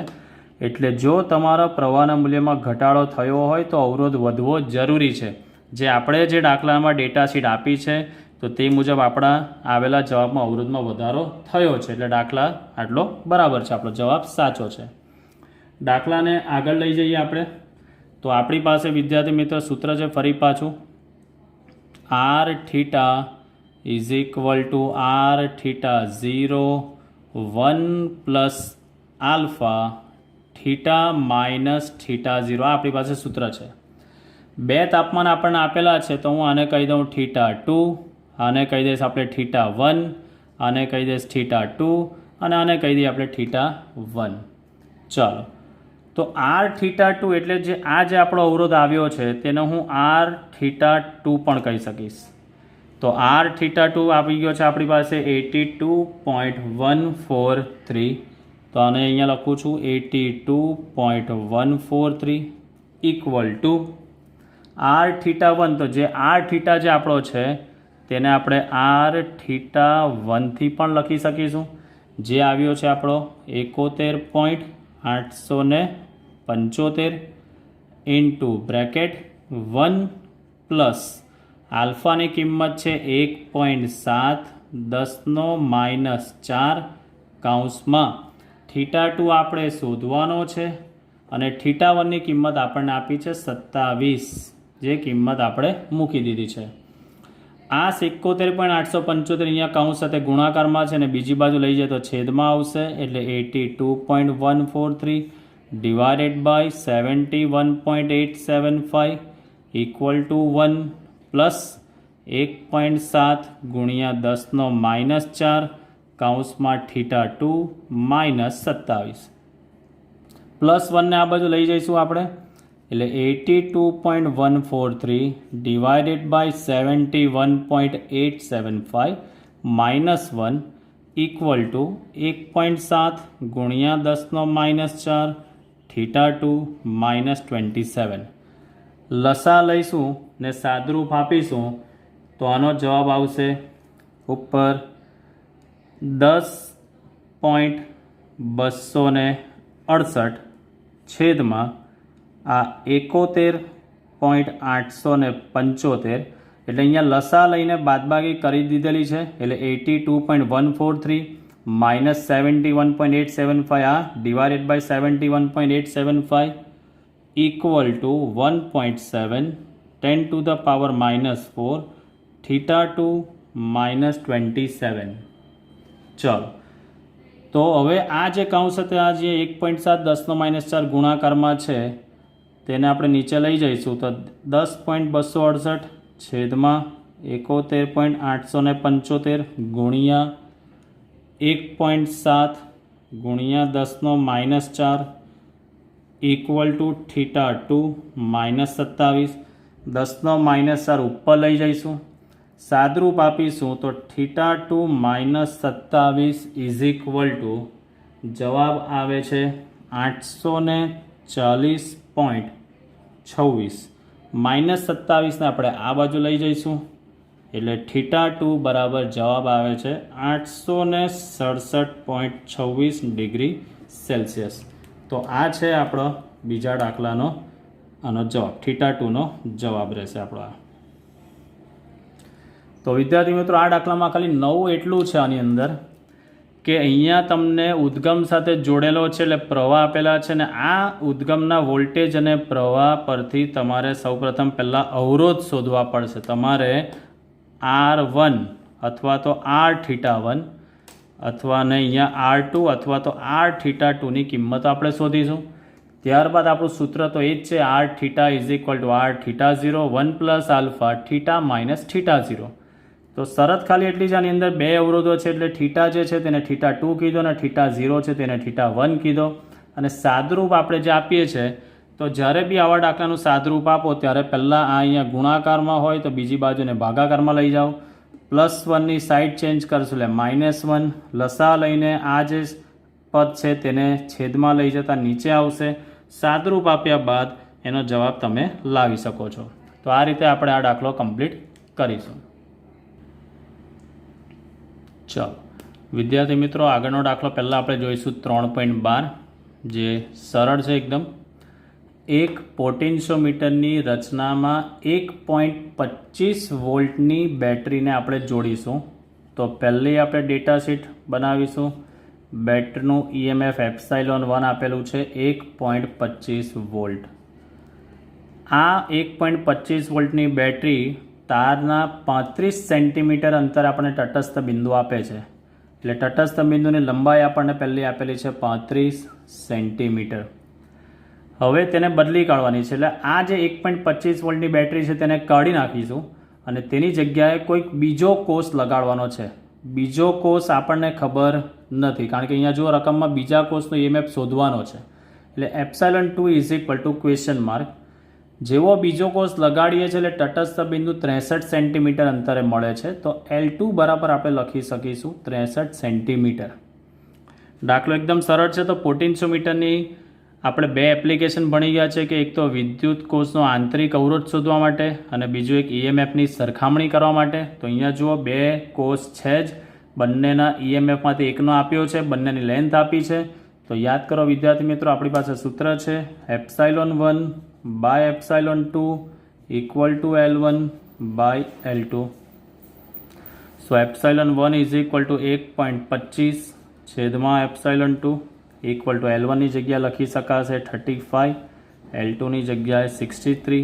એટલે જો તમારા પ્રવાહના મૂલ્યમાં ઘટાડો થયો હોય તો અવરોધ વધવો જરૂરી છે જે આપણે જે દાખલામાં ડેટા શીટ આપી છે તો તે મુજબ આપણા આવેલા જવાબમાં અવરોધમાં વધારો થયો છે એટલે દાખલા આટલો બરાબર છે આપણો જવાબ સાચો છે દાખલાને આગળ લઈ જઈએ આપણે તો આપણી પાસે વિદ્યાર્થી મિત્ર સૂત્ર છે ફરી પાછું R θ is equal to R θ0 1 plus alpha θ -θ0 આ આપણી પાસે સૂત્ર છે બે તાપમાન આપણને આપેલા છે તો હું આને કહી દઉં θ2 આને કહી દઈશ આપણે θ1 આને કહી દઈશ θ2 અને આને કહી દઈએ આપણે θ1 ચાલો તો R θ2 એટલે જે આ જે આપણો અવરોધ આવ્યો છે તેને હું R θ2 પણ કહી શકીશ તો R θ2 આવી ગયો છે આપણી પાસે 82.143 તો આને અહીંયા લખું છું 82.143 ઇક્વલ ટુ R θ1 તો જે R θ જે આપણો છે તેને આપણે R θ1 થી પણ લખી શકીશું જે આવ્યો છે આપણો 71.875 ઇન્ટુ બ્રેકેટ 1 પ્લસ આલ્ફાની કિંમત છે 1.7 10⁻⁴ કૌંસમાં θ2 આપણે શોધવાનો છે અને θ1ની કિંમત આપણને આપી છે 27 જે કિંમત આપણે મૂકી દીધી છે આ 71.875 અહીંયા કૌંસ સાથે ગુણાકારમાં છે અને બીજી બાજુ લઈ જાય તો છેદમાં આવશે એટલે 82.143 divided by 71.875 equal to 1 plus 1.7 ગુણ્યા 10⁻⁴ કૌંસમાં θ2 -27 પ્લસ 1ને આ બાજુ લઈ જઈશું આપણે એટલે 82.143 ડિવાઇડેડ બાય 71.875 -1 ઇક્વલ ટુ 1.7 ગુણ્યા 10⁻⁴ θ2 -27 લસા લઈશું ને સાદરૂપ આપીશું તો આનો જવાબ આવશે ઉપર 10.268 છેદમાં આ 71.875 એટલે અહીંયા લસા લઈને બાદબાકી કરી દીધેલી છે એટલે 82.143 માઇનસ 71.875 આ divided by 71.875 equal to 1.7 10 to the power minus 4 theta 2 minus 27. ચલો તો હવે આ જે કૌંસ છે આ જે 1.7 10⁻⁴ ગુણાકારમાં છે તેને આપણે નીચે લઈ જઈશું તો 10.268 છેદમાં 71.875 ગુણ્યા 1.7 ગુણ્યા 10⁻⁴ ઇક્વલ ટુ થીટા 2 માઇનસ 27 10⁻⁴ ઉપર લઈ જઈશું સાદરૂપ આપીશું તો theta 2 minus 27 is equal two જવાબ આવે છે 840.26 માઇનસ 27ને આપણે આ બાજુ લઈ જઈશું એટલે થીટા 2 બરાબર જવાબ આવે છે 867.26 ડિગ્રી સેલ્સિયસ. તો આ છે આપણો બીજા દાખલાનો આનો જવાબ થીટા 2નો જવાબ રહેશે આપણો આ. તો વિદ્યાર્થી મિત્રો આ દાખલામાં ખાલી નવું એટલું છે આની અંદર કે અહીંયા તમને ઉદ્ગમ સાથે જોડેલો છે એટલે પ્રવાહ આપેલા છે ને આ ઉદ્ગમના વોલ્ટેજ અને પ્રવાહ પરથી તમારે સૌપ્રથમ પહેલાં અવરોધ શોધવા પડશે. તમારે R1 અથવા તો R થીટા 1 અથવા ને અહીંયા R2 અથવા તો R થીટા 2ની કિંમત આપણે શોધીશું. ત્યારબાદ આપણું સૂત્ર તો એ જ છે R theta is equal to R theta 0 1 plus alpha theta minus theta 0. તો શરત ખાલી એટલી જ આની અંદર બે અવરોધો છે એટલે થીટા જે છે તેને થીટા 2 કીધો અને થીટા 0 છે તેને થીટા 1 કીધો. અને સાદરૂપ આપણે જે આપીએ છીએ તો જ્યારે બી આવા દાખલાનું સાદરૂપ આપો ત્યારે પહેલાં આ અહીંયા ગુણાકારમાં હોય તો બીજી બાજુને ભાગાકારમાં લઈ જાઓ. +1ની સાઈડ ચેન્જ કરશું એટલે -1 લસા લઈને આ જે પદ છે તેને છેદમાં લઈ જતા નીચે આવશે. સાદરૂપ આપ્યા બાદ એનો જવાબ તમે લાવી શકો છો. તો આ રીતે આપણે આ દાખલો કમ્પ્લીટ કરીશું. ચલો વિદ્યાર્થી મિત્રો આગળનો દાખલો પહેલાં આપણે જોઈશું 3.12 જે સરળ છે એકદમ. એક પોટેન્શિયોમીટરની રચનામાં 1.25 વોલ્ટની બેટરીને આપણે જોડીશું. તો પહેલી આપણે ડેટા શીટ બનાવીશું. બેટરીનું EMF એપ્સાઇલોન 1 આપેલું છે 1.25 વોલ્ટ. આ 1.25 વોલ્ટની બેટરી તારના 35 સેન્ટીમીટર અંતર આપણને તટસ્થ બિંદુ આપે છે એટલે તટસ્થ બિંદુની લંબાઈ આપણને પહેલી આપેલી છે 35 સેન્ટીમીટર. હવે તેને બદલી કાઢવાની છે એટલે આ જે 1.25 વોલ્ટની બેટરી છે તેને કાઢી નાખીશું અને તેની જગ્યાએ કોઈક બીજો કોષ લગાડવાનો છે. બીજો કોષ આપણને ખબર નથી કારણ કે અહીંયા જો રકમમાં બીજા કોષનો EMF શોધવાનો છે એટલે epsilon 2 is equal to question mark. જેવો બીજો કોષ લગાડીએ છીએ એટલે તટસ્થ બિંદુ 63 સેન્ટીમીટર અંતરે મળે છે તો L2 બરાબર આપણે લખી શકીશું 63 સેન્ટીમીટર. દાખલો એકદમ સરળ છે. તો પોટેન્શિયોમીટરની આપણે બે એપ્લિકેશન ભણી ગયા છે કે એક તો વિદ્યુત કોષનો આંતરિક અવરોધ શોધવા માટે અને બીજું એક EMFની સરખામણી કરવા માટે. તો અહીંયા જુઓ બે કોષ છે જ બંનેના EMFમાંથી એકનો આપ્યો છે બંનેની લેન્થ આપી છે. તો યાદ કરો વિદ્યાર્થી મિત્રો આપણી પાસે સૂત્ર છે epsilon 1 by epsilon 2 equal to L1 by L2. So epsilon 1 is equal to 1.25 છેદમાં એપ્સાઇલોન 2 ઇક્વલ ટુ L1ની જગ્યાએ લખી શકાશે 35 L2ની જગ્યાએ 63.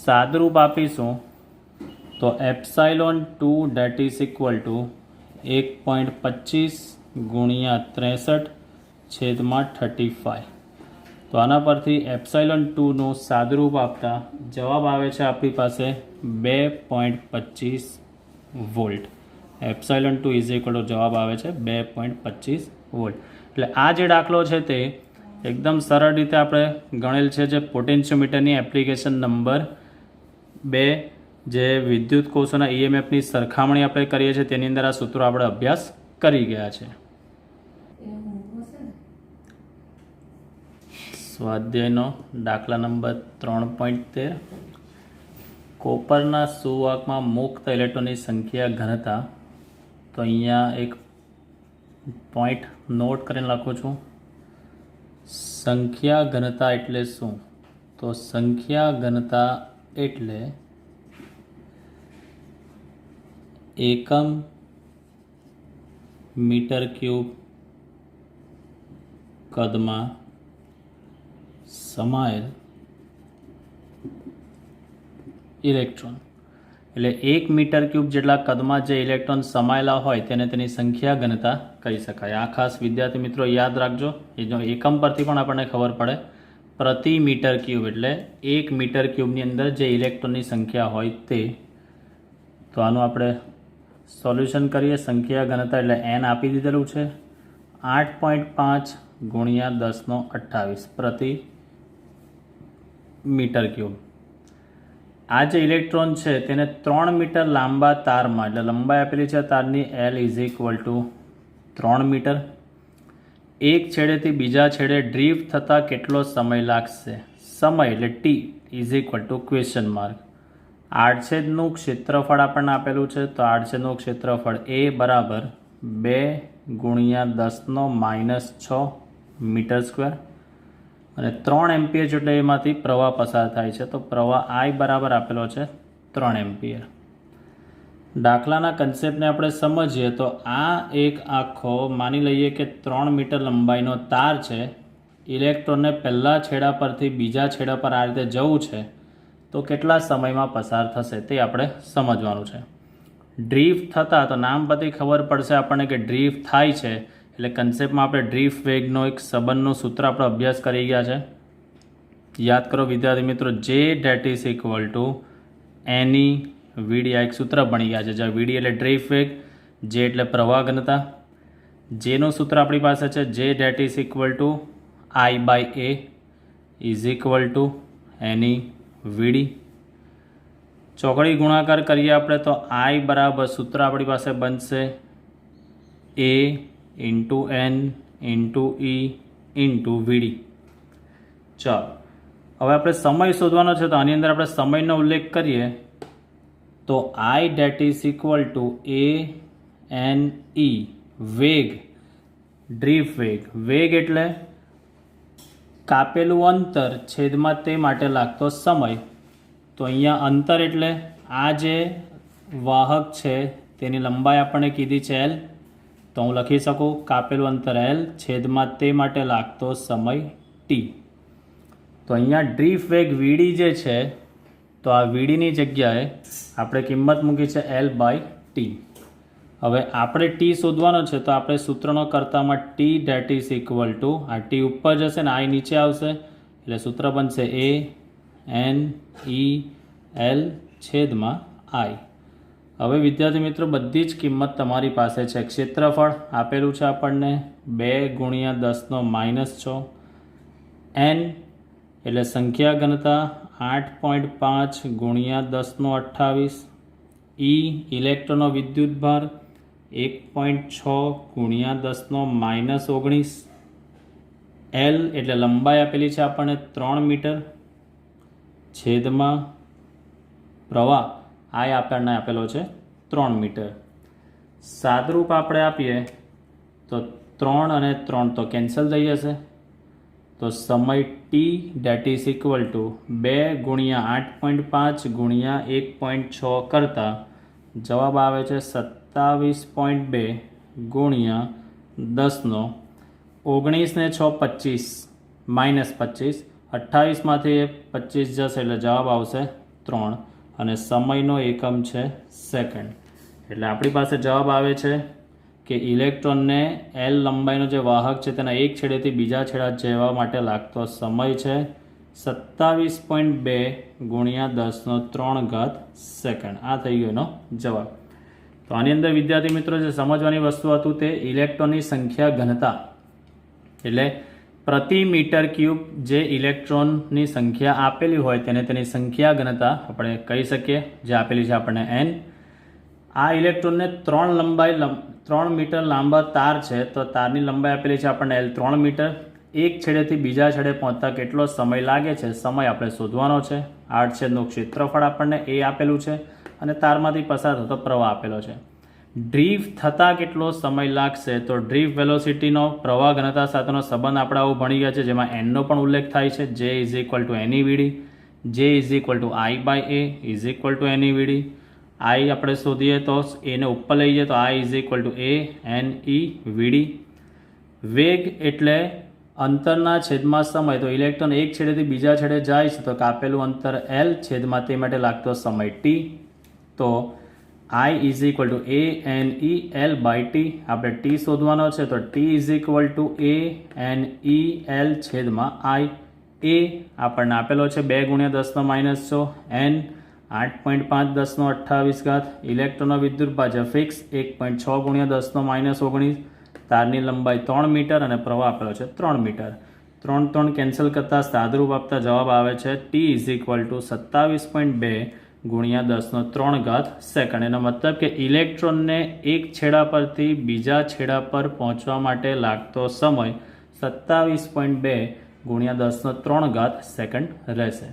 સાદરૂપ આપીશું તો epsilon 2 date is equal to 1.25 ગુણ્યા 63 છેદમાં 35. તો આના પરથી એપ્સાઇલોન 2નું સાદરૂપ આપતા જવાબ આવે છે આપણી પાસે 2.25 volt. Epsilon 2 is equal two જવાબ આવે છે 2.25 વોલ્ટ. એટલે આ જે દાખલો છે તે એકદમ સરળ રીતે આપણે ગણેલ છે જે પોટેન્શિયોમીટરની એપ્લિકેશન નંબર 2 જે વિદ્યુત કોષોના EMFની સરખામણી આપણે કરીએ છીએ તેની અંદર આ સૂત્રો આપણે અભ્યાસ કરી ગયા છે. સ્વાધ્યાયનો દાખલા નંબર 3.13 કોપરના સુવાહકમાં મુક્ત ઇલેક્ટ્રોનની સંખ્યા ઘનતા. તો અહીંયા એક પોઈન્ટ નોટ કરીને લખું છું. સંખ્યા ઘનતા એટલે શું? તો સંખ્યા ઘનતા એટલે એકમ મીટર ક્યુબ કદમાં સમાયેલ ઇલેક્ટ્રોન. એટલે 1 મીટર ક્યુબ જેટલા કદમાં જે ઇલેક્ટ્રોન સમાયેલા હોય તેને તેની સંખ્યા ઘનતા કહી શકાય. આ ખાસ વિદ્યાર્થી મિત્રો યાદ રાખજો. એ જો એકમ પરથી પણ આપણને ખબર પડે. પ્રતિ મીટર ક્યુબ એટલે 1 મીટર ક્યુબની અંદર જે ઇલેક્ટ્રોનની સંખ્યા હોય તે. તો આનું આપણે સોલ્યુશન કરીએ. સંખ્યા ઘનતા એટલે n આપી દીધેલું છે 8.5 ગુણ્યા 10⁻28 પ્રતિ મીટર ક્યુબ. આ જે ઇલેક્ટ્રોન છે તેને 3 મીટર લાંબા તારમાં, એટલે લંબાઈ આપેલી છે તારની L = 3 મીટર, એક છેડેથી બીજા છેડે ડ્રીફ્ટ થતાં કેટલો સમય લાગશે? સમય એટલે T = ? આડછેદનું ક્ષેત્રફળ આપણને આપેલું છે. તો આડછેદનું ક્ષેત્રફળ A બરાબર 2 ગુણ્યા 10⁻6 મીટર સ્ક્વેર અને 3 એમ્પિયર જેટલે એમાંથી પ્રવાહ પસાર થાય છે. તો પ્રવાહ I બરાબર આપેલો છે 3 એમ્પિયર. દાખલાના કન્સેપ્ટને આપણે સમજીએ તો આ એક આખો માની લઈએ કે 3 મીટર લંબાઈનો તાર છે. ઇલેક્ટ્રોનને પહેલા છેડા પરથી બીજા છેડા પર આ રીતે જવું છે તો કેટલા સમયમાં પસાર થશે તે આપણે સમજવાનું છે. ડ્રીફ્ટ થતાં તો નામ પરથી ખબર પડશે આપણને કે ડ્રીફ્ટ થાય છે. એટલે કન્સેપ્ટમાં આપણે ડ્રીફ્ટ વેગનો એક સંબંધનું સૂત્ર આપણે અભ્યાસ કરી ગયા છે. યાદ કરો વિદ્યાર્થી મિત્રો, J = NE/VD. આ એક સૂત્ર બની ગયા છે જ્યાં VD એટલે ડ્રીફ્ટ વેગ, J એટલે પ્રવાહ ઘનતા. જેનું સૂત્ર આપણી પાસે છે J = I/A = NE/VD. ચોકડી ગુણાકાર કરીએ આપણે તો I બરાબર સૂત્ર આપણી પાસે બનશે A × N × E × VD. ચાલો હવે આપણે સમય શોધવાનો છે. તો આની અંદર આપણે સમયનો ઉલ્લેખ કરીએ તો I = ANE વેગ, ડ્રીફ્ટ વેગ. વેગ એટલે કાપેલું અંતર છેદમાં તે માટે લાગતો સમય. તો અહીંયા અંતર એટલે આ જે વાહક છે તેની લંબાઈ આપણને કીધી છે L. તો હું લખી શકું કાપેલું અંતર L છેદમાં તે માટે લાગતો સમય T. તો અહીંયા ડ્રીફ્ટ વેગ VD જે છે તો આ VDની જગ્યાએ આપણે કિંમત મૂકી છે L/T. હવે આપણે T શોધવાનો છે તો આપણે સૂત્રનો કરતામાં T = આ T ઉપર જશે ને I નીચે આવશે એટલે સૂત્ર બનશે ANEL/I. હવે વિદ્યાર્થી મિત્રો બધી જ કિંમત તમારી પાસે છે. ક્ષેત્રફળ આપેલું છે આપણને 2 ગુણ્યા 10⁻6, N એટલે સંખ્યા ઘનતા 8.5 ગુણ્યા 10⁻28, E ઇલેક્ટ્રોનનો વિદ્યુતભાર 1.6 ગુણ્યા 10⁻19, L એટલે લંબાઈ આપેલી છે આપણને 3 મીટર છેદમાં પ્રવાહ I આપણને આપેલો છે 3 મીટર. સાદરૂપ આપણે આપીએ તો 3 અને 3 તો કેન્સલ થઈ જશે. તો સમય T = 2 ગુણ્યા 8.5 ગુણ્યા 1.6 કરતાં જવાબ આવે છે 27.2 ગુણ્યા 10⁻19 ને 6 25 -25, 28માંથી 25 જશે એટલે જવાબ આવશે 3 અને સમયનો એકમ છે સેકન્ડ. એટલે આપણી પાસે જવાબ આવે છે કે ઇલેક્ટ્રોનને L લંબાઈનો જે વાહક છે તેના એક છેડેથી બીજા છેડા જવા માટે લાગતો સમય છે 27.2 ગુણ્યા 10⁻³ સેકન્ડ. આ થઈ ગયો એનો જવાબ. તો આની અંદર વિદ્યાર્થી મિત્રો જે સમજવાની વસ્તુ હતું તે ઇલેક્ટ્રોનની સંખ્યા ઘનતા એટલે પ્રતિ મીટર ક્યુબ જે ઇલેક્ટ્રોનની સંખ્યા આપેલી હોય તેને તેની સંખ્યા ઘનતા આપણે કહી શકીએ, જે આપેલી છે આપણને N. આ ઇલેક્ટ્રોનને 3 મીટર લાંબા તાર છે તો તારની લંબાઈ આપેલી છે આપણને L 3 મીટર. એક છેડેથી બીજા છેડે પહોંચતા કેટલો સમય લાગે છે સમય આપણે શોધવાનો છે. આડછેદનું ક્ષેત્રફળ આપણને A આપેલું છે અને તારમાંથી પસાર થતો પ્રવાહ આપેલો છે. ડ્રીવ થતાં કેટલો સમય લાગશે, તો ડ્રીવ વેલોસિટીનો પ્રવાહ ઘનતા સાથેનો સંબંધ આપણે આવું ભણી ગયા છે, જેમાં એનનો પણ ઉલ્લેખ થાય છે. જે ઇઝ ઇક્વલ ટુ એની વીડી, જે is equal to I by A is equal to એની વીડી. આઈ આપણે શોધીએ તો એને ઉપર લઈ જઈએ તો I is equal to A N E V D. વેગ એટલે અંતરના છેદમાં સમય, તો ઇલેક્ટ્રોન એક છેડેથી બીજા છેડે જાય છે તો કાપેલું અંતર એલ છેદમાં તે માટે લાગતો સમય ટી. તો I is equal to A N E L by T. આપણે ટી શોધવાનો છે તો T is equal to A N E L છેદમાં આઈ. એ આપણને આપેલો છે 2 × 10⁻6, એન 8.5 × 1028, ઇલેક્ટ્રોનનો વિદ્યુતભાજ્ય ફિક્સ 1.6 × 10⁻19, તારની લંબાઈ 3 મીટર અને પ્રવાહ આપેલો છે 3 મીટર. 3 કેન્સલ કરતાં સાદુરૂપ આપતા જવાબ આવે છે T is equal two 27.2 × 10⁻³ second. એનો મતલબ કે ઇલેક્ટ્રોનને એક છેડા પરથી બીજા છેડા પર પહોંચવા માટે લાગતો સમય 27.2 × 10⁻³ સેકન્ડ રહેશે.